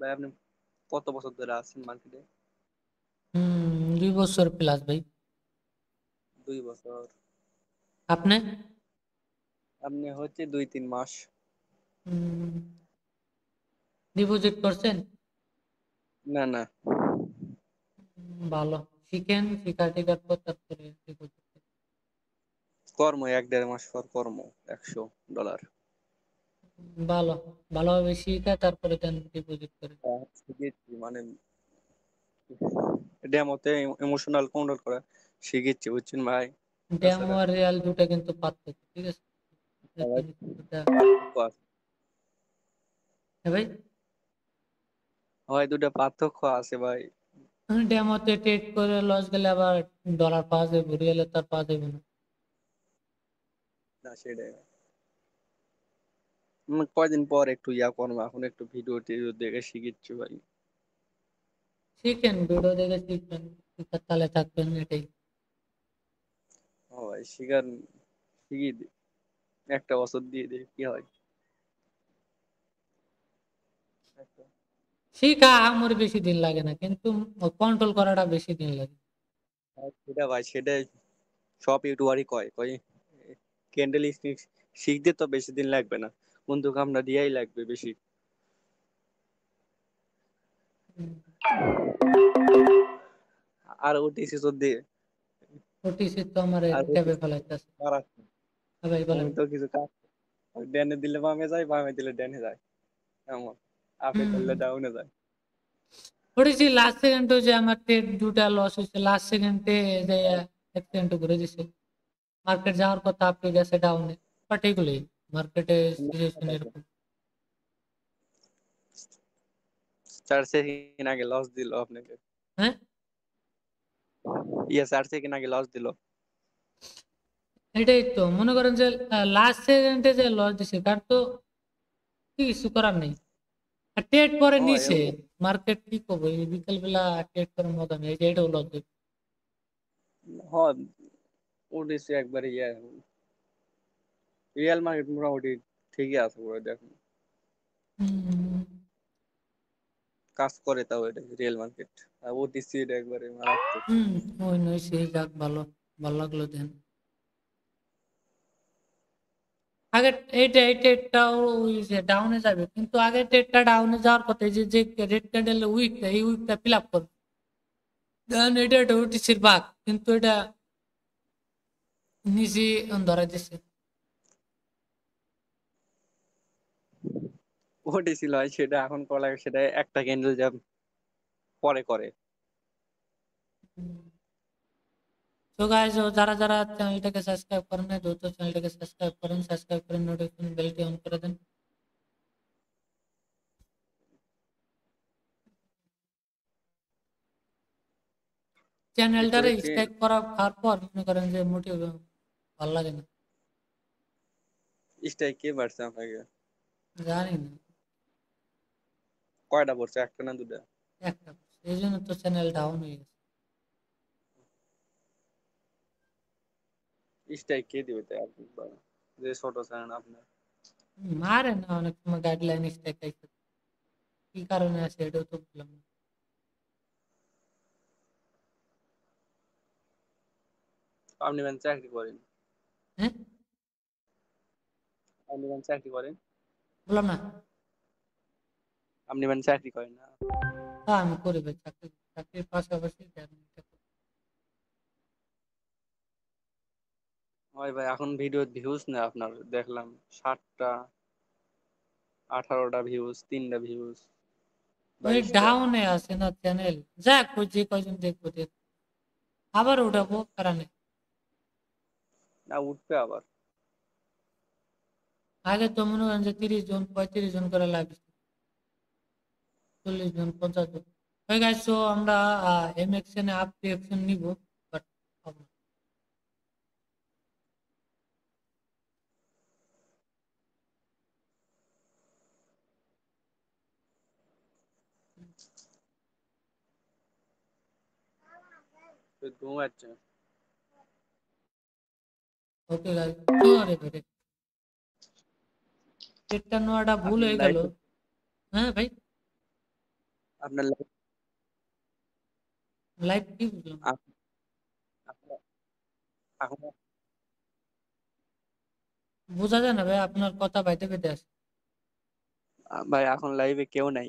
ভাই আপনি কত বছর ধরে আছেন মার্কেটে? 2 বছর প্লাস ভাই। 2 বছর। আপনি? আপনি হচ্ছে 2-3 মাস। ডিপোজিট করছেন? না না, ভালো। শিখেন, শিকার টিকার পর তারপরে ডিপোজিট। কর্ম 1-1.5 মাস পর কর্ম। $100। ভালো, ভালোভাবে শিখা তারপরে দেন ডিপোজিট করে। শিখেছি মানে ডেমোতে ইমোশনাল কন্ট্রোল করা শিখেছি, বুঝছেন ভাই। ডেমো তাছাড়া আর রিয়াল দুটা কিন্তু পার্থক্য, ঠিক আছে? এটা সবাই জিনিস দুটা। পার্থক্য আছে। হ্যাঁ ভাই। হয় দুটা পার্থক্য আছে ভাই। ডেমোতে ট্রেড করে লস গেলে আবার ডলার পাওয়া যাবে, রিয়েলে তার পাওয়া যাবে না। না সেটাই। কয়দিন পর একটু ইয়া করবো, এখন একটু ভিডিও টিডিও দেখে শিখিচ্ছি ভাই। শিখেন, ভিডিও দেখে শিখবেন, শিখার তালে থাকবেন, এটাই। ও ভাই শিখার শিখিয়ে দিই, 1 বছর দিয়ে দিই কি হয়। একটা- শিখা আমার বেশি দিন লাগে না, কিন্তু কন্ট্রোল করাটা বেশি দিন লাগে। সেটা ভাই সেটাই, সব ইউটিউবারই কয় কয় ক্যান্ডেল স্টিক শিখতে তো বেশি দিন লাগবে না, বন্ধু কামটা দিয়াই লাগবে বেশি। আর ওটিসি তো দিয়ে ওটিসি তো আমার আর ট্যাবে ওটিসি ফেলাইতেছে। করার হ্যাঁ ভাই বলেন। আমি তো কিছু কাজ, ডানে দিলে বামে যায়, বামে দিলে ডানে যায়, এমন আপে হুম। ধরলে ডাউনে যায়। ওটিসি লাস্ট সেকেন্ডে যে আমার ট্রেড দুটা লস হয়েছে, লাস্ট সেকেন্ডে যে অ্যাক্সিডেন্ট ঘুরে দিছে। মার্কেট যাওয়ার কথা, আপনি গেছে ডাউনে। বাট এগুলোই মার্কেটে সিচুয়েশন এরকম। 4 সেকেন্ড আগে লস দিল আপনাকে, হ্যাঁ, 4 সেকেন্ড আগে লস দিল। এটাই তো মনে করেন যে লাস্ট সেকেন্ডে যে লস দিছে তার তো কিছু করার নেই। আর ট্রেড পরে হয় নিছে। মার্কেট কি করবো, এই বিকেল বেলা ট্রেড করার মতো নেই, এটাও লস দিবে। হয় ওটিসি একবারে রিয়েল মার্কেট মোটামুটি ঠিকই আছে পুরো দেখুন, হুম। কাজ করে তাও এটা রিয়েল মার্কেট। আর ওটিসি এটা একবারে মারাত্মক। হুম। ওই নয় সে যাক, ভালো, ভালো লাগলো দেন। আগে এই ট্রেডটাও ওই যে ডাউনে যাবে, কিন্তু আগে ট্রেডটা ডাউনে যাওয়ার কথা, এই যে যে রেড ক্যান্ডেলের উইকটা, এই উইকটা ফিল আপ করবে। দেন এটা একটা ওটিসির বাগ, কিন্তু এটা নিচে ধরা দিচ্ছে। ওটিসি লয় সেটা এখন করা লাগে, সেটা একটা ক্যান্ডেল যা পরে করে। তো গাইস, যারা যারা চ্যানেলটাকে সাবস্ক্রাইব করেন না, দ্রুত চ্যানেলটাকে সাবস্ক্রাইব করেন, সাবস্ক্রাইব করে নোটিফিকেশন বেলটি অন করে দেন। চ্যানেলটারে এরপরে স্ট্রাইক করা খাওয়ার পর মনে করেন যে মোটিভ ভালো লাগে না। স্ট্রাইক কে মারছে আপনাকে? জানি না। কয়টা পড়ছে, একটা না দুটা? একটা, এই জন্য তো চ্যানেল ডাউন হয়ে গেছে। স্ট্রাইক কে দিবে তাই আপনি বলেন? যে ছোট চ্যানেল আপনার। মারে না, অনেক সময় গাইডলাইন স্ট্রাইক আইছে, কি কারণে আছে এটাও তো বললাম না। আপনি মানে চাকরি করেন? হ্যাঁ, আপনি মানে চাকরি করেন? বললাম না। আপনি মানে চাকরি করেন না? হ্যাঁ, আমি করি ভাই চাকরি, চাকরির পাশাপাশি গার্মেন্টটা করি। হয় ভাই, এখন ভিডিও ভিউজ না আপনার দেখলাম 60টা, 18টা ভিউজ, 3টা ভিউজ, ওই 22টা। ডাউনে আছে না চ্যানেল, যাক ওই যে কয়জন দেখবো দেখ, আবার উঠাবো কারণে। না উঠবে আবার। আগে তো মনে করেন যে 30 জন 35 জন করে লাইভ, 40 জন 50 জন। হয়ে গেছে, তো আমরা এম অ্যাকশনে আপ রিঅ্যাকশন নিব, বাট হবে না। তো ঘুমাচ্ছে। ওকে গাইস, আরে ভাই, পেটটা নেওয়াটা ভুল আপনি হয়ে গেল। লাইভ, হ্যাঁ ভাই। আপনার লাইভ কি বুঝলাম না। আপ- আপনার- এখন বোঝা যায় না ভাই, আপনার কথা বাইতে বেঁধে আসে। ভাই এখন লাইভে কেউ নাই।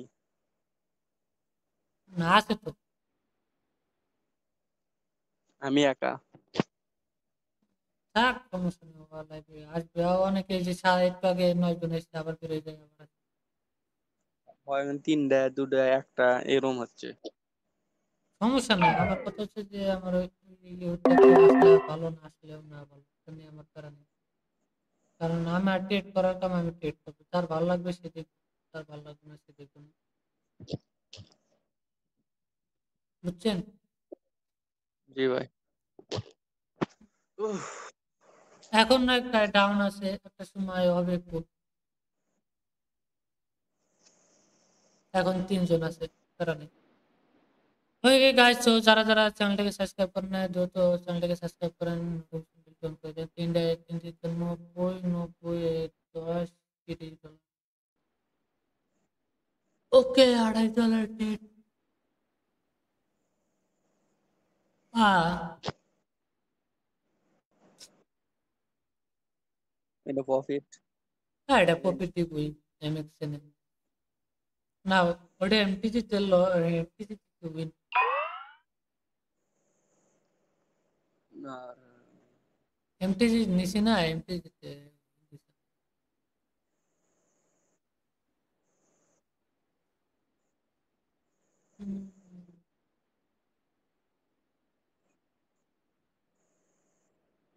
না আছে তো। আমি একা। থাক, সমস্যা নেই, লাইভে আসবে অনেকে, যে একটু আগে 9 জন এসে আবার বেরোয় যায় আবার। হয় তিনটা দুটা একটা এরম হচ্ছে। সমস্যা নাই, আমার কথা হচ্ছে যে আমার ওইটা কেউ আসলে ভালো, না আসলেও না ভালো, এটা নিয়ে আমার প্যারা নেই। কারণ আমার ট্রেড করার কাম, আমি ট্রেড করবো, তার ভালো লাগবে সে দেখবে, তার ভালো লাগবে না সে দেখবে না। বুঝছেন? জি ভাই। উফ, এখন না একটা ডাউন আছে, একটা সময় হবে একটু। এখন 3 জন আছে, প্যারা নেই। ওকে গাইস, তো যারা যারা চ্যানেলটাকে সাবস্ক্রাইব করেন না, দ্রুত চ্যানেলটাকে সাবস্ক্রাইব করেন, নোটিফিকেশন করে দেন। 90, 90, 10, 30 ডলার। ওকে, $2.5 টিট। এটা প্রফিট। হ্যাঁ, এটা প্রফিট দিবই এমএক্সএন এ। না, ওটা এমটিজি তেল, এমটিজি উইন। আর এমটিজি নিছি না, এমটিজি তে। হুম,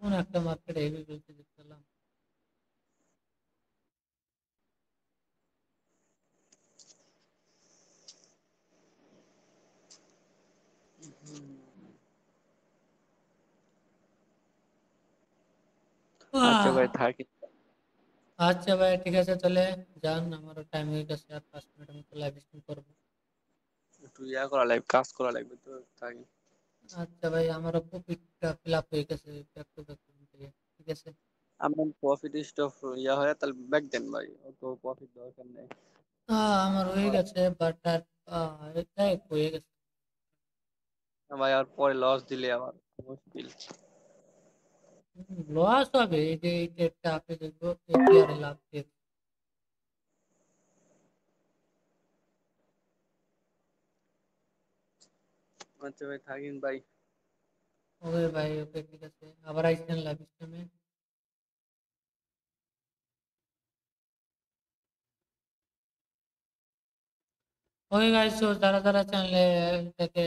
কোন একটা মার্কেট হেভি বলতে দেখলাম। আচ্ছা আহ, ভাই থাকি। আচ্ছা ভাই, ঠিক আছে তাহলে যান, আমারও টাইম হয়ে গেছে, আর 5 মিনিটের মতো লাইভ স্ট্রিম করবো। একটু করা লাগবে, কাজ করা লাগবে তো থাকি। আচ্ছা ভাই, আমারও প্রফিটটা ফিল আপ হয়ে গেছে ব্যাক টু ব্যাক থেকে। ঠিক আছে। আপনার প্রফিট স্টপ হয় তাহলে ব্যাক দেন ভাই, অত প্রফিট দরকার নেই। আমার হয়ে গেছে, বাট আর এটাই হয়ে গেছে। ভাই আর পরে লস দিলে আবার মুশকিল। লস হবে, এই যে এই ট্রেডটা আপনি দেখবো এপিআর লাভ দিয়ে। আচ্ছা ভাই থাকিন ভাই। ওকে ভাই, ওকে ঠিক আছে, আবার আইসেন লাইভ স্ট্রিমে। ওকে গাইস, তো যারা যারা চ্যানেলটাকে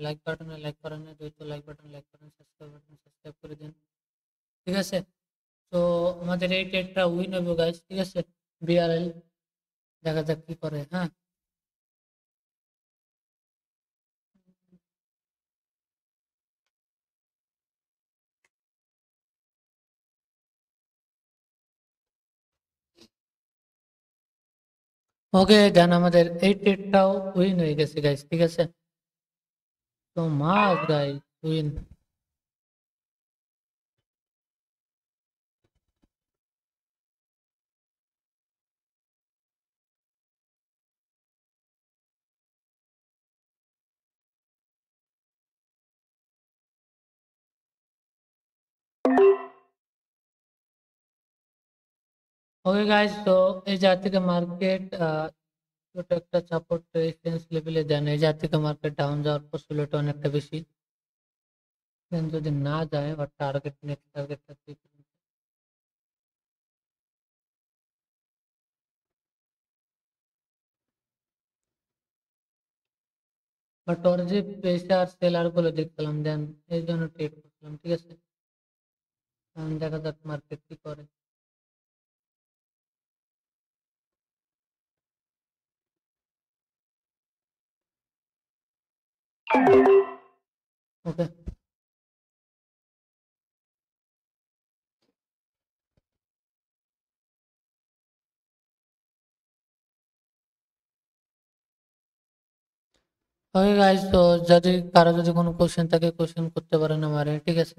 লাইক বাটনে লাইক করেন না, দ্রুত লাইক বাটন লাইক করেন, সাবস্ক্রাইব বাটন সাবস্ক্রাইব করে দিন। ঠিক আছে। তো আমাদের এই ট্রেডটা উইন হবে গাইস, ঠিক আছে। বিআরএল, দেখা যাক কি করে। হ্যাঁ, ওকে দেন, আমাদের এই ট্রেডটাও উইন হয়ে গেছে গাইস, ঠিক আছে। তো মাস গাইস, উইন। ওকে গাইস, তো এই জায়গা থেকে মার্কেট ছোট একটা সাপোর্ট রেজিস্ট্যান্স লেভেলে দেন, এই জায়গা থেকে মার্কেট ডাউন যাওয়ার পসিবিলিটি অনেকটা বেশি। দেন যদি না যায়, বা টার্গেট, নেক্সট টার্গেটটা বাট ওর যে প্রেশার সেলার গুলো দেখলাম, দেন এই জন্য ট্রেড করছিলাম, ঠিক আছে। এখন দেখা যাক মার্কেট কি করে। ওকে, ওকে গাইস, তো যদি কারো যদি কোনো কোশ্চেন থাকে, কোশ্চেন করতে পারেন আমারে, ঠিক আছে।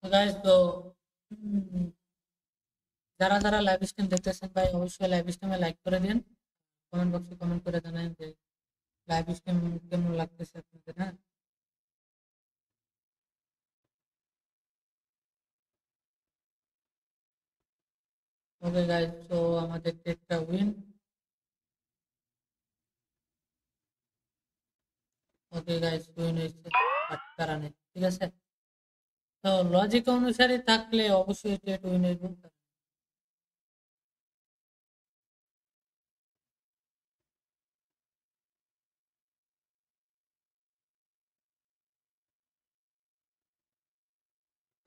গাইস তো যারা যারা লাইভ স্ট্রিম দেখতেছেন ভাই অবশ্যই লাইভ স্ট্রিমে লাইক করে দিন, কমেন্ট বক্সে কমেন্ট করে জানান যে লাইভ স্ট্রিম কেমন লাগতেছে আপনাদের। হ্যাঁ, ওকে গাইস তো আমাদের একটা উইন। ওকে গাইস উইন হয়েছে বাট কারণে, ঠিক আছে। তো লজিক অনুসারে থাকলে অবশ্যই টেট উইন হইব।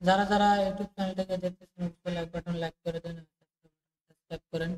যারা যারা ইউটিউব চ্যানেলটাকে দেখতেছেন অবশ্যই লাইক বাটন লাইক করে দেন, সাবস্ক্রাইব করেন।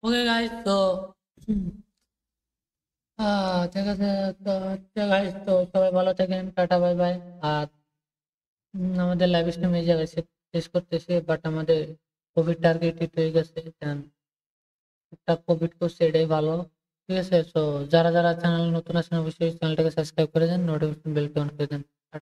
ওকে গাইস তো ঠিক আছে। তো গাইস তো সবাই ভালো থাকেন, টাটা বাই বাই। আর আমাদের লাইভ স্ট্রিম এই জায়গায় শেষ করতেছি, বাট আমাদের কোভিড টার্গেট হিট হয়ে গেছে, একটা কোভিড করছে এটাই ভালো, ঠিক আছে। তো যারা যারা চ্যানেল নতুন আছেন অবশ্যই চ্যানেলটাকে সাবস্ক্রাইব করে দেন, নোটিফিকেশন বেলটা অন করে দেন।